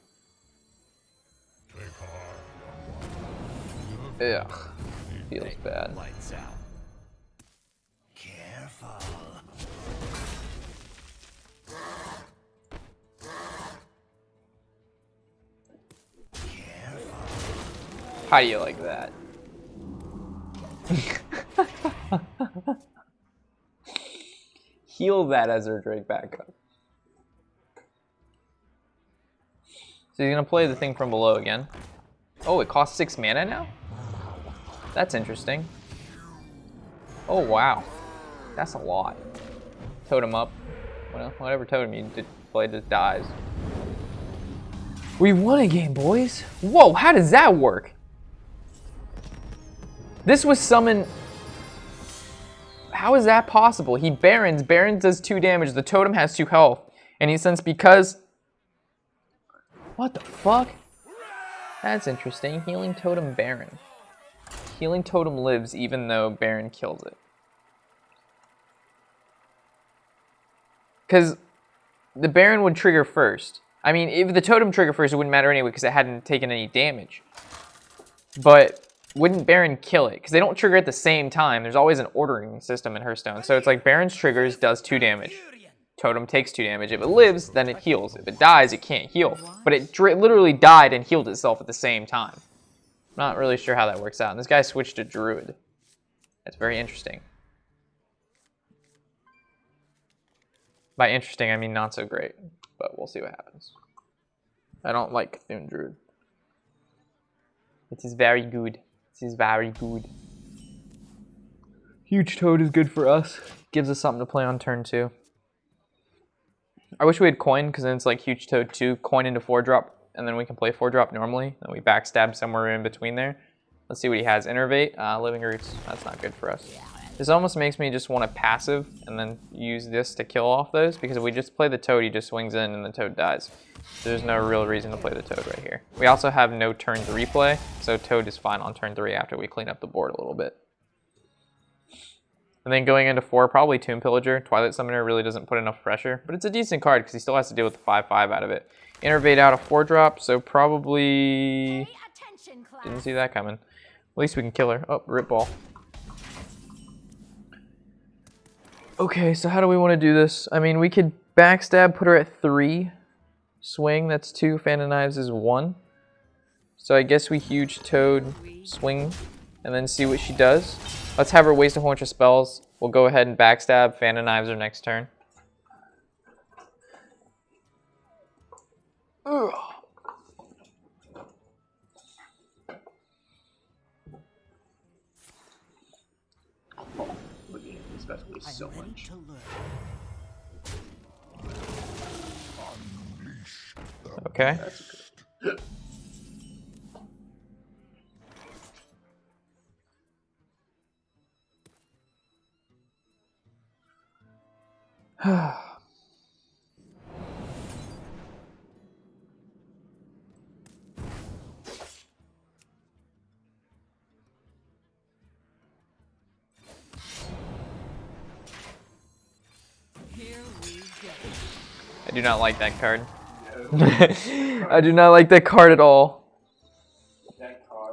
Ugh. Feels bad. Lights out. Careful. Careful. How do you like that? Heal that as our Drake backup. So he's gonna play the thing from below again. Oh, it costs 6 mana now? That's interesting. Oh wow. That's a lot. Totem up. Well, whatever totem you did play just dies. We won a game, boys. Whoa, how does that work? This was summoned. How is that possible? He Barons. Barons does 2 damage. The totem has 2 health. And he sends because... What the fuck? That's interesting. Healing totem Baron. Healing totem lives even though Baron kills it. Because the Baron would trigger first. I mean, if the totem triggered first, it wouldn't matter anyway because it hadn't taken any damage. But wouldn't Baron kill it? Because they don't trigger at the same time. There's always an ordering system in Hearthstone. So it's like Baron's triggers does 2 damage. Totem takes 2 damage. If it lives, then it heals. If it dies, it can't heal. But it literally died and healed itself at the same time. I'm not really sure how that works out. And this guy switched to Druid. That's very interesting. By interesting, I mean not so great. But we'll see what happens. I don't like Cthulhu Druid. It is very good. It is very good. Huge Toad is good for us. Gives us something to play on turn 2. I wish we had coin, because then it's like Huge Toad 2, coin into 4-drop, and then we can play 4-drop normally. Then we backstab somewhere in between there. Let's see what he has. Innervate, Living Roots. That's not good for us. This almost makes me just want to passive and then use this to kill off those, because if we just play the Toad, he just swings in and the Toad dies. There's no real reason to play the Toad right here. We also have no turn 3 play, so Toad is fine on turn 3 after we clean up the board a little bit. And then going into 4, probably Tomb Pillager. Twilight Summoner really doesn't put enough pressure, but it's a decent card because he still has to deal with the 5/5 out of it. Innervate out of 4-drop, so probably... Didn't see that coming. At least we can kill her. Oh, Rip Ball. Okay, so how do we want to do this? I mean, we could backstab, put her at 3. Swing, that's 2. Fan of Knives is 1. So I guess we Huge Toad, swing, and then see what she does. Let's have her waste a whole bunch of spells. We'll go ahead and backstab. Fan of Knives our next turn. Ugh. Oh, look at him, especially so much. Okay. That's I do not like that card. I do not like that card at all.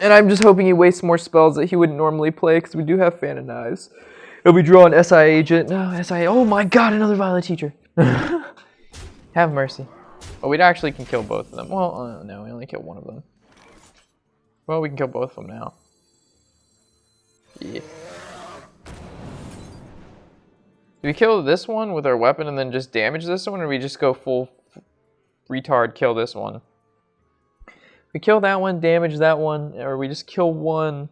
And I'm just hoping he wastes more spells that he wouldn't normally play, because we do have Fan of Knives. It'll be draw an SI Agent. No, SI. Oh my god, another Violet Teacher. Have mercy. Oh, we actually can kill both of them. Well, no, we only kill one of them. Well, we can kill both of them now. Yeah. Do we kill this one with our weapon and then just damage this one, or we just go full retard kill this one? We kill that one, damage that one, or we just kill one.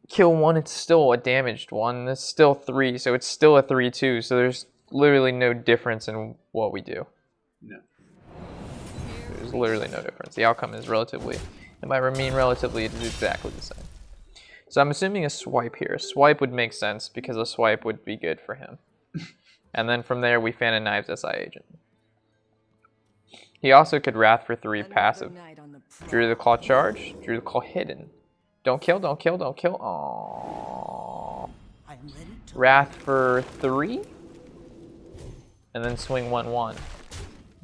Kill one, it's still a damaged one. It's still 3, so it's still a 3/2. So there's literally no difference in what we do. No. There's literally no difference. The outcome is relatively, and by I mean relatively, it is exactly the same. So I'm assuming a swipe here. A swipe would make sense because a swipe would be good for him. And then from there, we Fan of Knives SI Agent. He also could Wrath for 3 passive. Drew the Claw charge. Drew the Claw hidden. Don't kill, don't kill, don't kill. Aww. Wrath for 3. And then swing 1/1.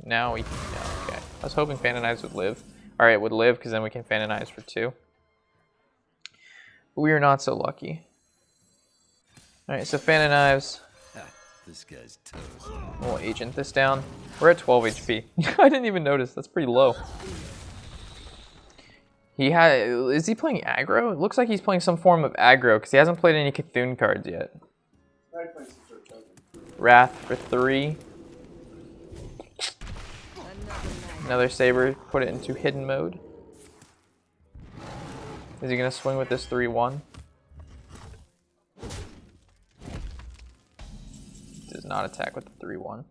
Now we can, no, okay. I was hoping Fan of Knives would live. Alright, it would live because then we can Fan of Knives for 2. But we are not so lucky. Alright, so Fan of Knives. This guy's toast. We'll agent this down. We're at 12 HP. I didn't even notice. That's pretty low. Is he playing aggro? It looks like he's playing some form of aggro because he hasn't played any Cthulhu cards yet. Wrath for 3. Another Saber, put it into hidden mode. Is he going to swing with this 3-1? Does not attack with the 3-1.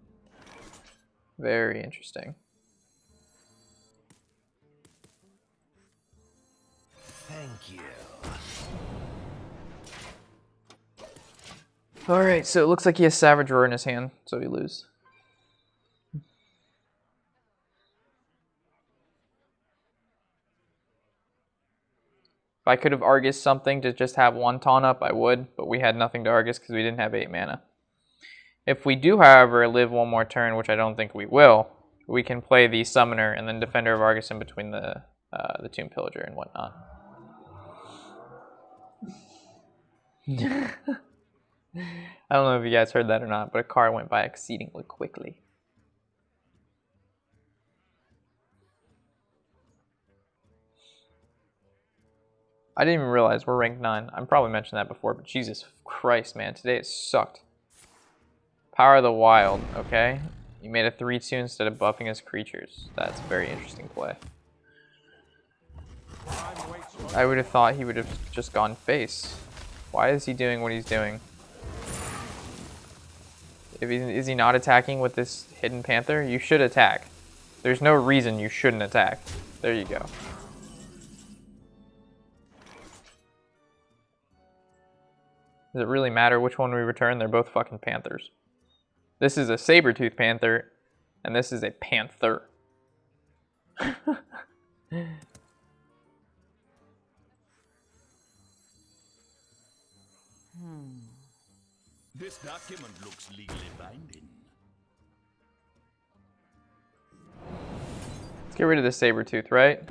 Very interesting. Thank you. Alright, so it looks like he has Savage Roar in his hand, so we lose. If I could have Argus something to just have 1 taunt up, I would, but we had nothing to Argus because we didn't have 8 mana. If we do, however, live 1 more turn, which I don't think we will, we can play the Summoner and then Defender of Argus in between the Tomb Pillager and whatnot. I don't know if you guys heard that or not, but a car went by exceedingly quickly. I didn't even realize we're ranked 9. I probably mentioned that before, but Jesus Christ, man, today it sucked. Power of the Wild, okay. You made a 3-2 instead of buffing his creatures. That's a very interesting play. I would have thought he would have just gone face. Why is he doing what he's doing? Is he not attacking with this Hidden Panther? You should attack. There's no reason you shouldn't attack. There you go. Does it really matter which one we return? They're both fucking Panthers. This is a Saber-tooth Panther, and this is a Panther. This document looks legally binding. Let's get rid of the Saber-tooth, right?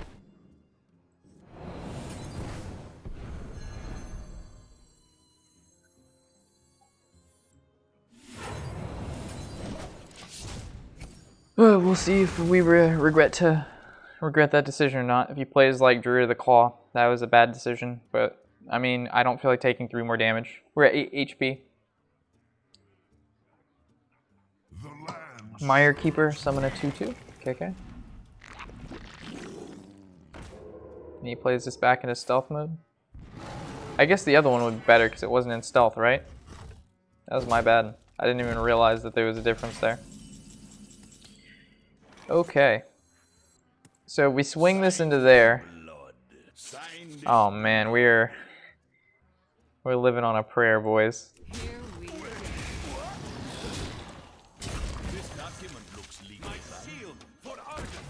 We'll see if we regret that decision or not. If he plays like Druid of the Claw, that was a bad decision. But, I mean, I don't feel like taking 3 more damage. We're at 8 HP. Mire Keeper, summon a 2-2. Okay. And he plays this back into stealth mode. I guess the other one would be better because it wasn't in stealth, right? That was my bad. I didn't even realize that there was a difference there. Okay. So we swing this into there. Oh man, we're living on a prayer, boys.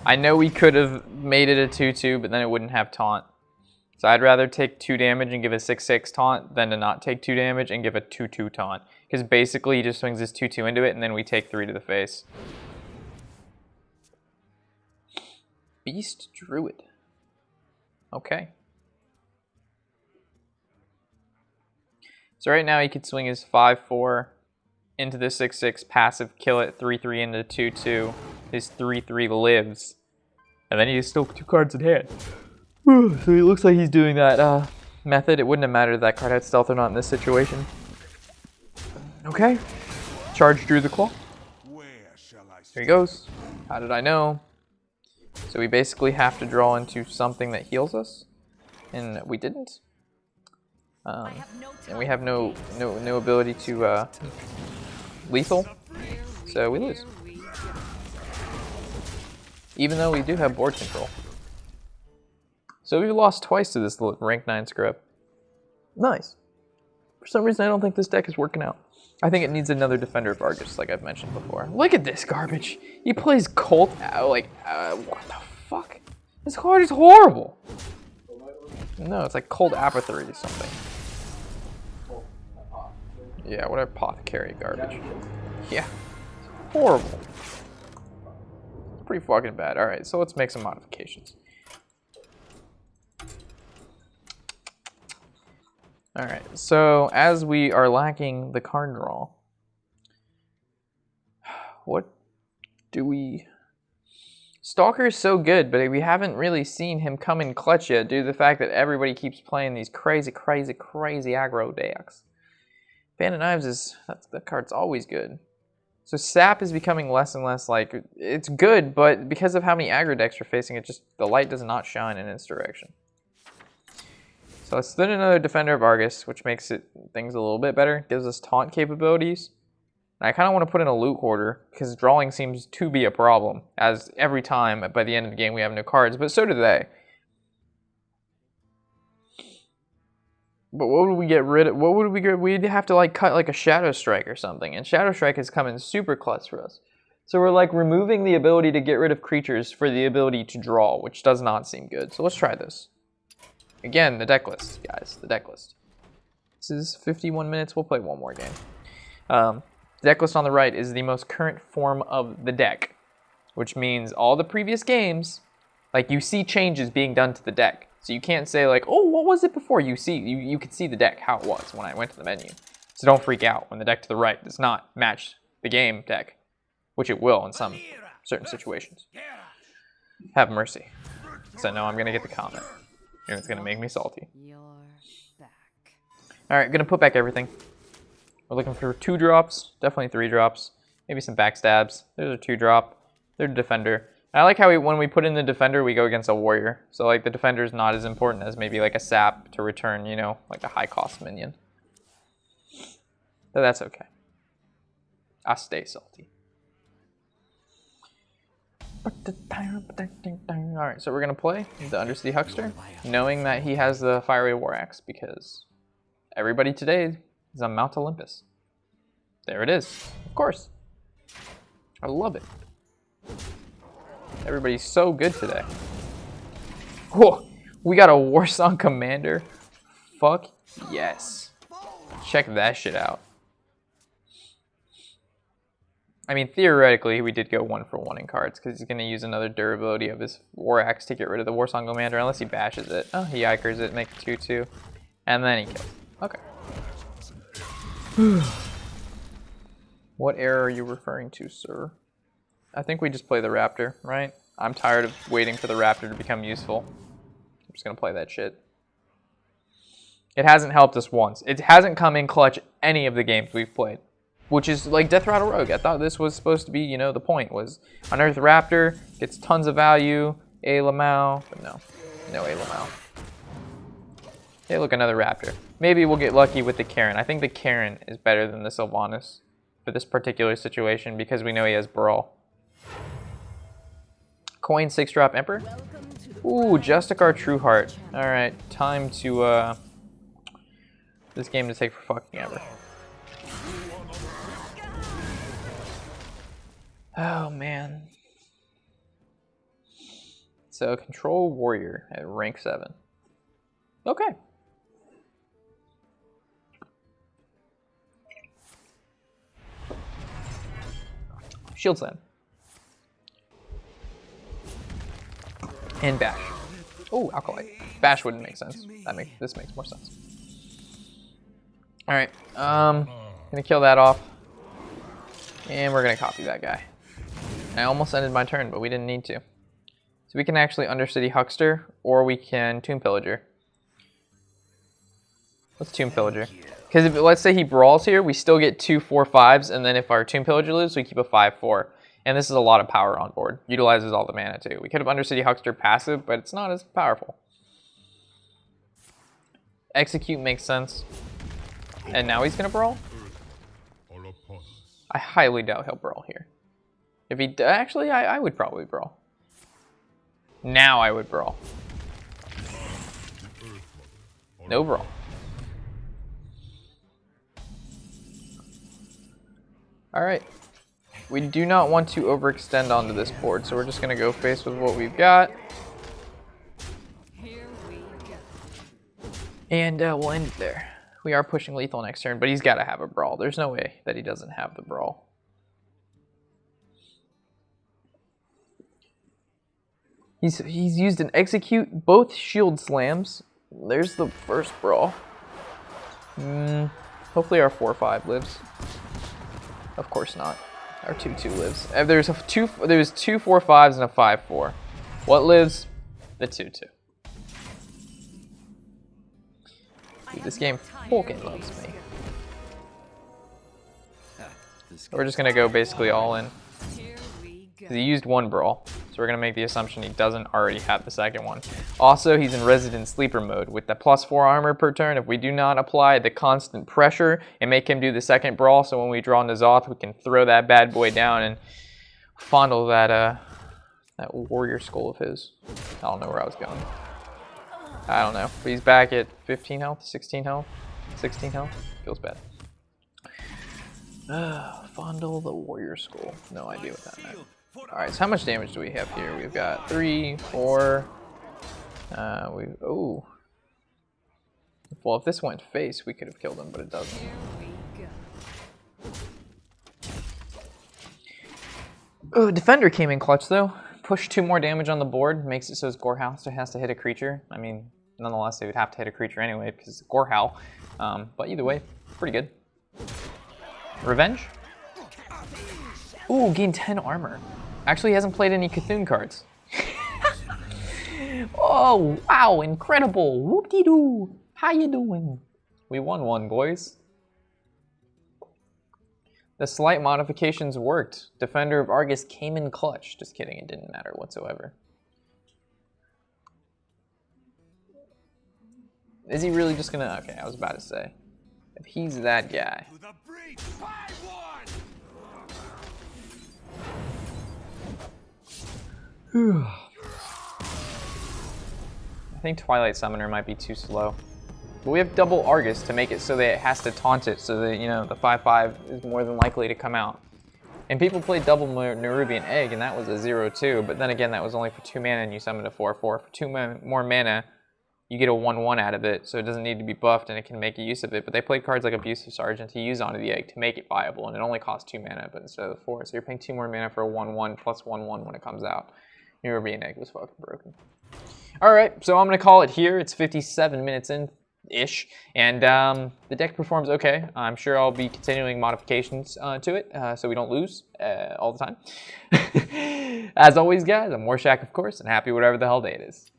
I know we could have made it a 2-2, but then it wouldn't have taunt. So I'd rather take 2 damage and give a 6-6 taunt than to not take 2 damage and give a 2-2 taunt. Because basically he just swings this 2-2 into it and then we take 3 to the face. Beast Druid. Okay. So right now he could swing his 5-4 into the 6-6 passive, kill it, 3-3 into 2-2. His 3-3 lives. And then he still 2 cards in hand. So he looks like he's doing that method. It wouldn't have mattered if that card had stealth or not in this situation. Okay. Charge Druid the Claw. Here he goes. How did I know? So we basically have to draw into something that heals us. And we didn't. And we have no ability to lethal. So we lose. Even though we do have board control. So we've lost twice to this rank 9 scrub. Nice. For some reason I don't think this deck is working out. I think it needs another Defender of Argus, like I've mentioned before. Look at this garbage. He plays Cult, what the fuck? This card is horrible. No, it's like Cold Apothecary or something. Yeah, what apothecary garbage. Yeah, it's horrible. Pretty fucking bad. Alright, so let's make some modifications. Alright, so as we are lacking the card draw, what do we... Stalker is so good, but we haven't really seen him come in clutch yet due to the fact that everybody keeps playing these crazy aggro decks. Band of Knives that card's always good. So Sap is becoming less and less like, it's good, but because of how many aggro decks we're facing, the light does not shine in its direction. So let's spin another Defender of Argus, which makes things a little bit better. Gives us taunt capabilities. And I kind of want to put in a loot hoarder, because drawing seems to be a problem, as every time by the end of the game we have no cards, but so do they. But what would we get rid of? What would we get? We'd have to like cut like a Shadow Strike or something, and Shadow Strike has come in super clutch for us. So we're like removing the ability to get rid of creatures for the ability to draw, which does not seem good. So let's try this. Again, the deck list, guys, the deck list. This is 51 minutes. We'll play one more game. The deck list on the right is the most current form of the deck, which means all the previous games, like you see changes being done to the deck. So you can't say like, oh, what was it before? You could see the deck, how it was when I went to the menu. So don't freak out when the deck to the right does not match the game deck, which it will in some certain situations. Have mercy. So no, I'm going to get the comment. And it's going to make me salty. You're back. All right, going to put back everything. We're looking for 2 drops, definitely 3 drops, maybe some backstabs. There's a 2 drop. There's a defender. I like how when we put in the defender, we go against a warrior. So like the defender is not as important as maybe like a sap to return, you know, like a high cost minion. But that's okay. I'll stay salty. Alright, so we're going to play the Undercity Huckster, knowing that he has the Fiery War Axe, because everybody today is on Mount Olympus. There it is. Of course. I love it. Everybody's so good today. Whoa, we got a Warsong Commander. Fuck yes. Check that shit out. I mean, theoretically, we did go 1-for-1 in cards, because he's going to use another durability of his War Axe to get rid of the Warsong Commander, unless he bashes it. Oh, he Ikers it, make it 2-2. And then he kills it. Okay. What error are you referring to, sir? I think we just play the Raptor, right? I'm tired of waiting for the Raptor to become useful. I'm just going to play that shit. It hasn't helped us once. It hasn't come in clutch any of the games we've played. Which is like Deathrattle Rogue. I thought this was supposed to be, you know, the point was Unearthed Raptor, gets tons of value, A Lamau, but no A Lamau. Hey, look, another Raptor. Maybe we'll get lucky with the Karen. I think the Karen is better than the Sylvanas for this particular situation because we know he has Brawl. Coin 6-drop Emperor. Ooh, Justicar Trueheart. Alright, time to, this game to take for fucking ever. Oh, man. So, Control Warrior at rank 7. Okay. Shield Slam. And Bash. Oh, Alkalite. Bash wouldn't make sense. This makes more sense. Alright, gonna kill that off. And we're gonna copy that guy. I almost ended my turn, but we didn't need to. So we can actually Undercity Huckster, or we can Tomb Pillager. Let's Tomb Pillager. Because if let's say he brawls here, we still get 2 4/5s, and then if our Tomb Pillager lives, we keep a 5/4. And this is a lot of power on board. Utilizes all the mana too. We could have Undercity Huckster passive, but it's not as powerful. Execute makes sense. And now he's gonna brawl? I highly doubt he'll brawl here. If he actually, I would probably brawl. Now I would brawl. No brawl. Alright. We do not want to overextend onto this board, so we're just going to go face with what we've got. Here we go. And we'll end it there. We are pushing lethal next turn, but he's got to have a brawl. There's no way that he doesn't have the brawl. He's used an execute, both shield slams. There's the first brawl. Hopefully our 4/5 lives. Of course not. Our 2/2 lives. There's 2 4/5s and a 5/4. What lives? The 2/2. Dude, this game fucking loves me. We're just gonna go basically all in. Because he used 1 brawl, so we're gonna make the assumption he doesn't already have the second one. Also, he's in resident sleeper mode with the +4 armor per turn. If we do not apply the constant pressure and make him do the second brawl, so when we draw N'Zoth, we can throw that bad boy down and fondle that that warrior skull of his. I don't know where I was going. I don't know. But he's back at 15 health, 16 health, 16 health. Feels bad. Fondle the warrior skull. No idea what that meant. Alright, so how much damage do we have here? We've got 3, 4. Oh. Well, if this went face, we could have killed him, but it doesn't. Oh, Defender came in clutch though. Push 2 more damage on the board, makes it so his Gorehowl has to hit a creature. I mean, nonetheless, they would have to hit a creature anyway because it's a Gorehowl. But either way, pretty good. Revenge? Ooh, gain 10 armor. Actually, he hasn't played any Cthulhu cards. Oh, wow, incredible. Whoop-de-doo. How you doing? We won one, boys. The slight modifications worked. Defender of Argus came in clutch. Just kidding, it didn't matter whatsoever. Is he really just gonna... Okay, I was about to say. If he's that guy... I think Twilight Summoner might be too slow. But we have double Argus to make it so that it has to taunt it, so that, you know, the 5/5 is more than likely to come out. And people played double Nerubian Egg, and that was a 0/2, but then again, that was only for 2 mana, and you summoned a 4/4. For 2 more mana, you get a 1/1 out of it, so it doesn't need to be buffed, and it can make use of it. But they played cards like Abusive Sergeant to use onto the egg to make it viable, and it only costs 2 mana, but instead of 4. So you're paying 2 more mana for a 1/1 plus 1/1 when it comes out. Nerubian Egg was fucking broken. Alright, so I'm going to call it here. It's 57 minutes in-ish, and the deck performs okay. I'm sure I'll be continuing modifications to it, so we don't lose all the time. As always, guys, I'm Warshack, of course, and happy whatever the hell day it is.